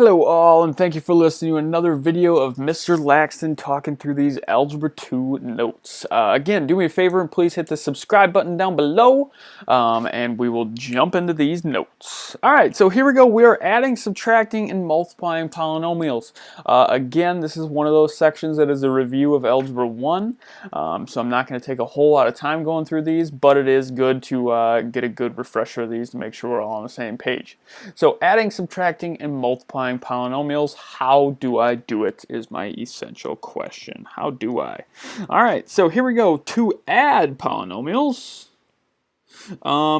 Hello all, and thank you for listening to another video of Mr. Laxton talking through these Algebra 2 notes. Again, do me a favor and please hit the subscribe button down below, and we will jump into these notes. Alright, so here we go. We are adding, subtracting, and multiplying polynomials. Again, this is one of those sections that is a review of Algebra 1, so I'm not going to take a whole lot of time going through these, but it is good to get a good refresher of these to make sure we're all on the same page. So adding, subtracting, and multiplying polynomials, how do I do it is my essential question. How do I? Alright, so here we go. To add polynomials,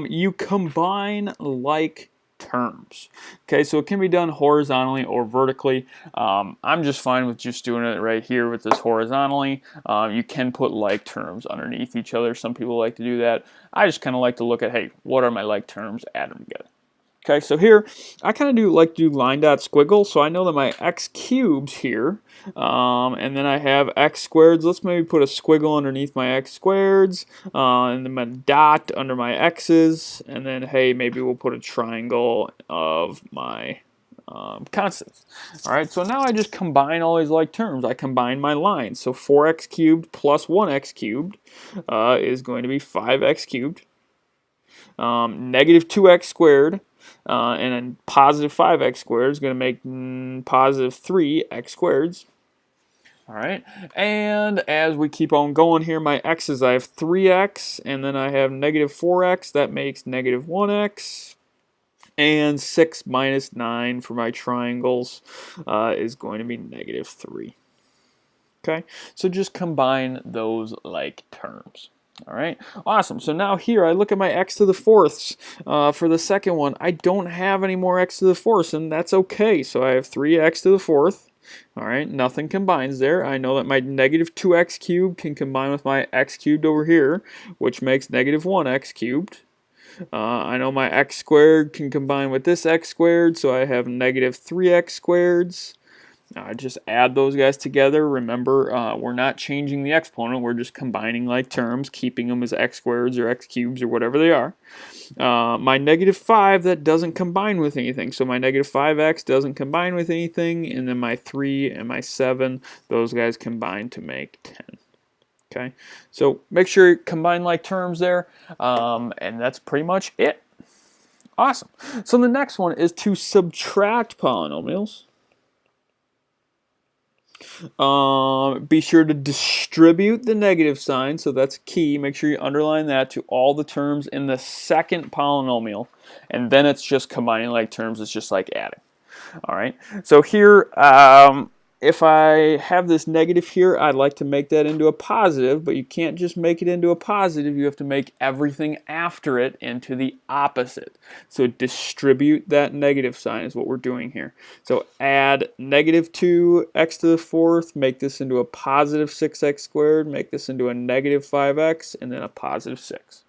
you combine like terms. Okay, so it can be done horizontally or vertically. I'm just fine with just doing it right here with this horizontally. You can put like terms underneath each other. Some people like to do that. I just kind of like to look at, hey, what are my like terms? Add them together. Okay, so here, I kind of like to do line dot squiggle, so I know that my x cubes here, and then I have x squareds. Let's maybe put a squiggle underneath my x squareds, and then my dot under my x's, and then, hey, maybe we'll put a triangle of my constants. Alright, so now I just combine all these like terms. I combine my lines. So 4x cubed plus 1x cubed is going to be 5x cubed. Negative 2x squared and then positive 5x squared is going to make positive 3x squareds. Alright, and as we keep on going here, my x's, I have 3x, and then I have negative 4x, that makes negative 1x, and 6 minus 9 for my triangles is going to be negative 3. Okay, so just combine those like terms. All right, awesome. So now here I look at my x to the fourths for the second one. I don't have any more x to the fourths, and that's okay. So I have 3x to the fourth. All right, nothing combines there. I know that my negative 2x cubed can combine with my x cubed over here, which makes negative 1x cubed. I know my x squared can combine with this x squared, so I have negative 3x squareds. Just add those guys together. Remember, we're not changing the exponent. We're just combining like terms, keeping them as x squareds or x cubes or whatever they are. My negative 5, that doesn't combine with anything. So my negative 5x doesn't combine with anything. And then my 3 and my 7, those guys combine to make 10. Okay, so make sure you combine like terms there. And that's pretty much it. Awesome. So the next one is to subtract polynomials. Be sure to distribute the negative sign, so that's key. Make sure you underline that to all the terms in the second polynomial, and then it's just combining like terms. It's just like adding. All right, so here, if I have this negative here, I'd like to make that into a positive, but you can't just make it into a positive. You have to make everything after it into the opposite. So distribute that negative sign is what we're doing here. So add negative 2x to the fourth, make this into a positive 6x squared, make this into a negative 5x, and then a positive 6.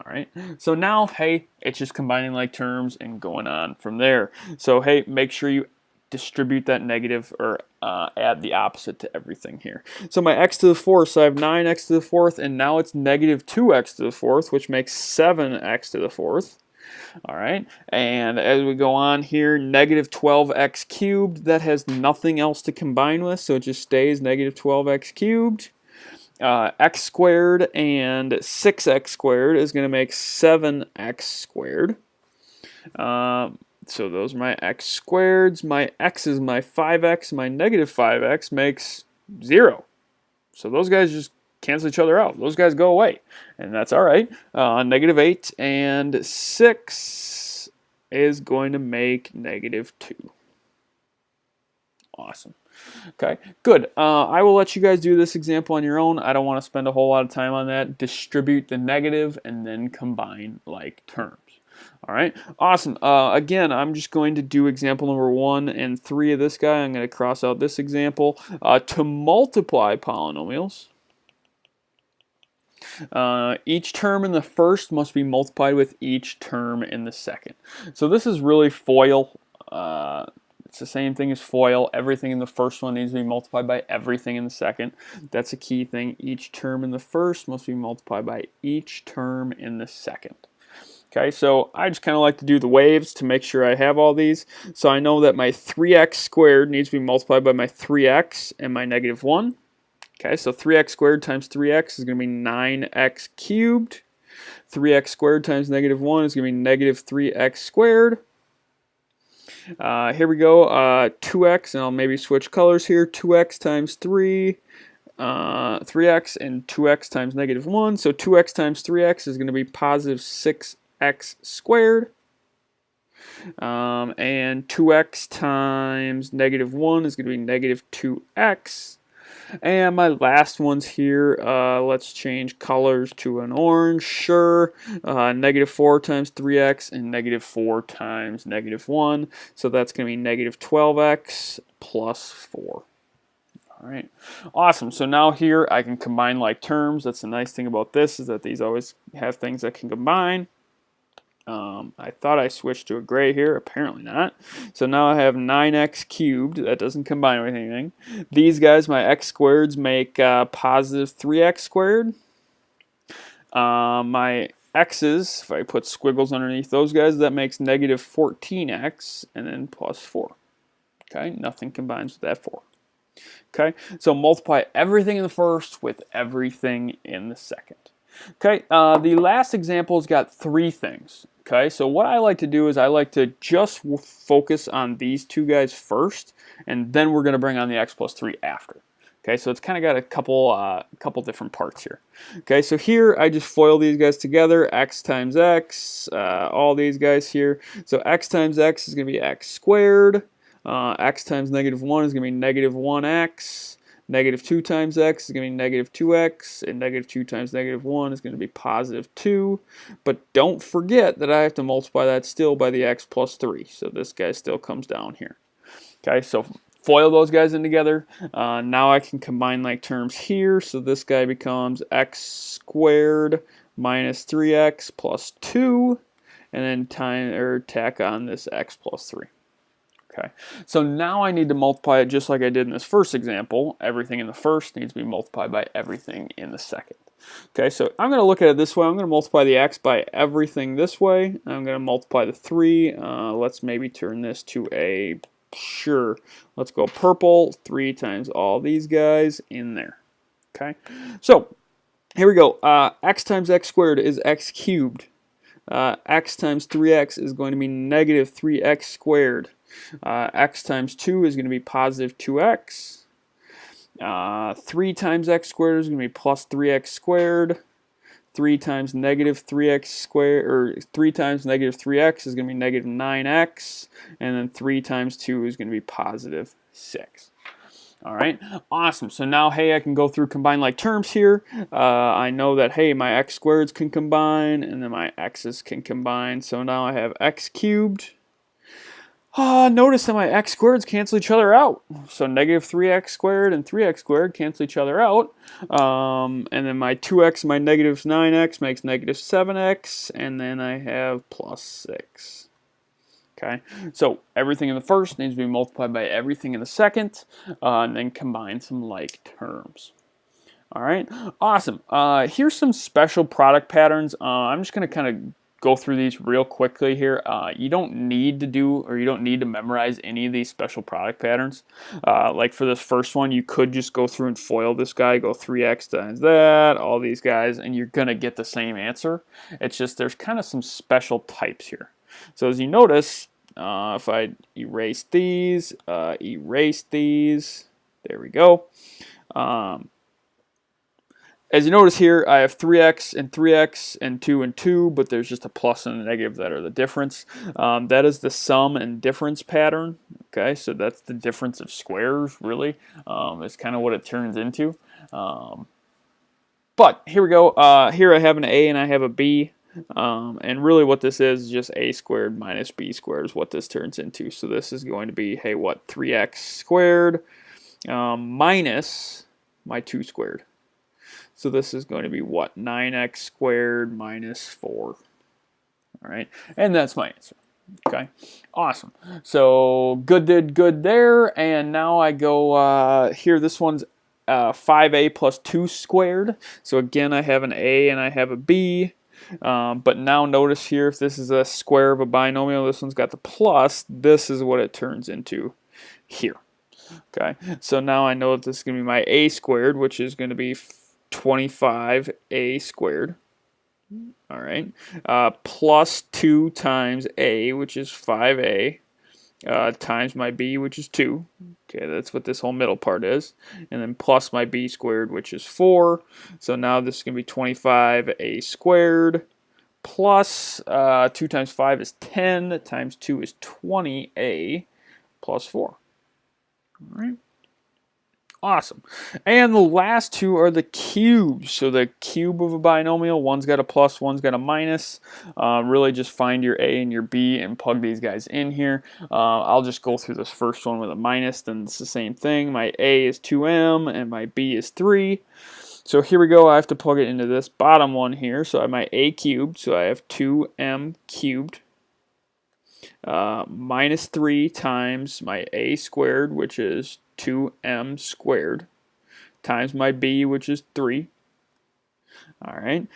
All right, so now, hey, it's just combining like terms and going on from there. So, hey, make sure you distribute that negative or add the opposite to everything here. So my x to the fourth, so I have 9x to the fourth, and now it's negative 2x to the fourth, which makes 7x to the fourth. All right, and as we go on here, negative 12x cubed, that has nothing else to combine with, so it just stays negative 12x cubed. X squared and 6x squared is going to make 7x squared. So those are my x squareds. My x is my 5x. My negative 5x makes 0. So those guys just cancel each other out. Those guys go away. And that's all right. Negative 8 and 6 is going to make negative 2. Awesome. Okay, good. I will let you guys do this example on your own. I don't want to spend a whole lot of time on that. Distribute the negative and then combine like terms. All right, awesome. Again, I'm just going to do example number 1 and 3 of this guy. I'm going to cross out this example. To multiply polynomials, each term in the first must be multiplied with each term in the second. So this is really FOIL. It's the same thing as FOIL. Everything in the first one needs to be multiplied by everything in the second. That's a key thing. Each term in the first must be multiplied by each term in the second. Okay, so I just kind of like to do the waves to make sure I have all these. So I know that my 3x squared needs to be multiplied by my 3x and my negative 1. Okay, so 3x squared times 3x is going to be 9x cubed. 3x squared times negative 1 is going to be negative 3x squared. Here we go, 2x, and I'll maybe switch colors here. 2x times 3, 3x, and 2x times negative 1. So 2x times 3x is going to be positive 6x squared. And 2x times negative 1 is going to be negative 2x. And my last ones here, let's change colors to an orange, sure. Negative 4 times 3x and negative 4 times negative 1. So that's going to be negative 12x plus 4. All right, awesome. So now here I can combine like terms. That's the nice thing about this, is that these always have things that can combine. I thought I switched to a gray here, apparently not. So now I have 9x cubed. That doesn't combine with anything. These guys, my x squareds, make positive 3x squared. My x's, if I put squiggles underneath those guys, that makes negative 14x and then plus 4. Okay, nothing combines with that 4. Okay, so multiply everything in the first with everything in the second. Okay, the last example's got 3 things. Okay, so what I like to do is I like to just focus on these 2 guys first, and then we're going to bring on the x plus 3 after. Okay, so it's kind of got a couple different parts here. Okay, so here I just FOIL these guys together, x times x, all these guys here. So x times x is going to be x squared. X times negative 1 is going to be negative 1x. Negative 2 times x is going to be negative 2x, and negative 2 times negative 1 is going to be positive 2. But don't forget that I have to multiply that still by the x plus 3. So this guy still comes down here. Okay, so FOIL those guys in together. Now I can combine like terms here. So this guy becomes x squared minus 3x plus 2, and then tack on this x plus 3. Okay, so now I need to multiply it just like I did in this first example. Everything in the first needs to be multiplied by everything in the second. Okay, so I'm going to look at it this way. I'm going to multiply the x by everything this way. I'm going to multiply the 3. Let's maybe turn this to a, sure, let's go purple. 3 times all these guys in there. Okay, so here we go. X times x squared is x cubed. X times 3x is going to be negative 3x squared. X times 2 is going to be positive 2x. 3 times x squared is going to be plus 3x squared. 3 times negative 3x squared, or 3 times negative 3x is going to be negative 9x. And then 3 times 2 is going to be positive 6. All right, awesome. So now, hey, I can go through combine like terms here. I know that, hey, my x squareds can combine, and then my x's can combine. So now I have x cubed. Notice that my x squareds cancel each other out. So negative 3x squared and 3x squared cancel each other out. And then my 2x, my negative 9x makes negative 7x. And then I have plus 6. Okay, so everything in the first needs to be multiplied by everything in the second. And then combine some like terms. All right, awesome. Here's some special product patterns. I'm just going to kind of go through these real quickly here. You don't need to memorize any of these special product patterns. Like for this first one, you could just go through and FOIL this guy, go 3x times that, all these guys, and you're going to get the same answer. It's just there's kind of some special types here. So as you notice, if I erase these, there we go. As you notice here, I have 3x and 2 and 2, but there's just a plus and a negative that are the difference. That is the sum and difference pattern. Okay, so that's the difference of squares, really. It's kind of what it turns into. But here we go. Here I have an a and I have a b. And really what this is just a squared minus b squared is what this turns into. So this is going to be, hey, what, 3x squared minus my 2 squared. So this is going to be what, 9x squared minus 4. All right, and that's my answer. Okay, awesome. So good did good there, and now I go here. This one's 5a plus 2 squared. So again, I have an a and I have a b. But now notice here, if this is a square of a binomial, this one's got the plus, this is what it turns into here. Okay, so now I know that this is going to be my a squared, which is going to be 25a squared. All right, plus 2 times a, which is 5a, times my b, which is 2. Okay, that's what this whole middle part is. And then plus my b squared, which is 4. So now this is going to be 25a squared plus 2 times 5 is 10, times 2 is 20a plus 4. All right. Awesome. And the last two are the cubes. So the cube of a binomial, one's got a plus, one's got a minus. Really just find your a and your b and plug these guys in here. I'll just go through this first one with a minus, then it's the same thing. My a is 2m and my b is 3. So here we go. I have to plug it into this bottom one here. So I have my a cubed, so I have 2m cubed. Minus 3 times my a squared, which is 2m squared, times my b, which is 3. All right,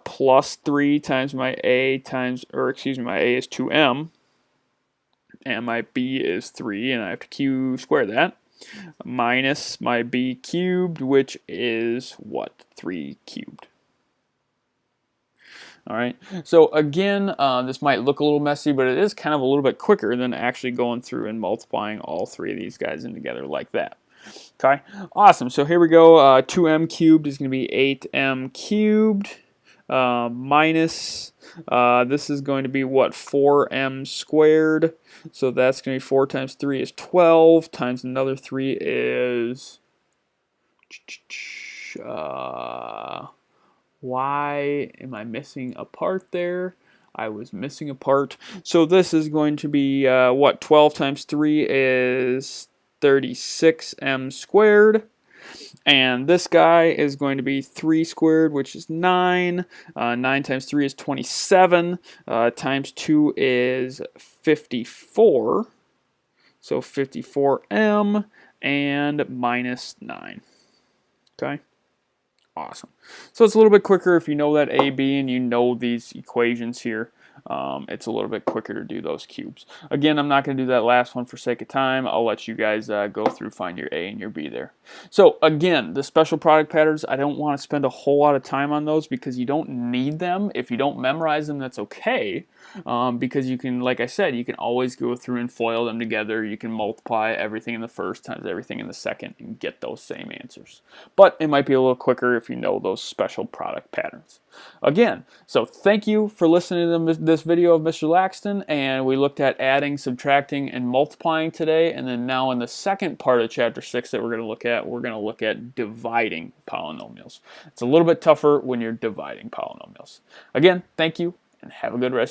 plus 3 times my a times, or excuse me, my a is 2m, and my b is 3, and I have to square that, minus my b cubed, which is what? 3 cubed. All right, so again, this might look a little messy, but it is kind of a little bit quicker than actually going through and multiplying all three of these guys in together like that. Okay, awesome. So here we go. 2m cubed is going to be 8m cubed minus, this is going to be what, 4m squared. So that's going to be 4 times 3 is 12, times another 3 is... why am I missing a part there? I was missing a part. So this is going to be, what, 12 times 3 is 36m squared. And this guy is going to be 3 squared, which is 9. 9 times 3 is 27. Times 2 is 54. So 54m and minus 9. Okay. Awesome. So it's a little bit quicker if you know that a, b, and you know these equations here. It's a little bit quicker to do those cubes. Again, I'm not going to do that last one for sake of time. I'll let you guys go through, find your a and your b there. So again, the special product patterns, I don't want to spend a whole lot of time on those because you don't need them. If you don't memorize them, that's okay. Because you can, like I said, you can always go through and FOIL them together. You can multiply everything in the first times everything in the second and get those same answers. But it might be a little quicker if you know those special product patterns. Again, so thank you for listening to this video of Mr. Laxton, and we looked at adding, subtracting, and multiplying today, and then now in the second part of chapter 6 that we're going to look at dividing polynomials. It's a little bit tougher when you're dividing polynomials. Again, thank you, and have a good rest of your day.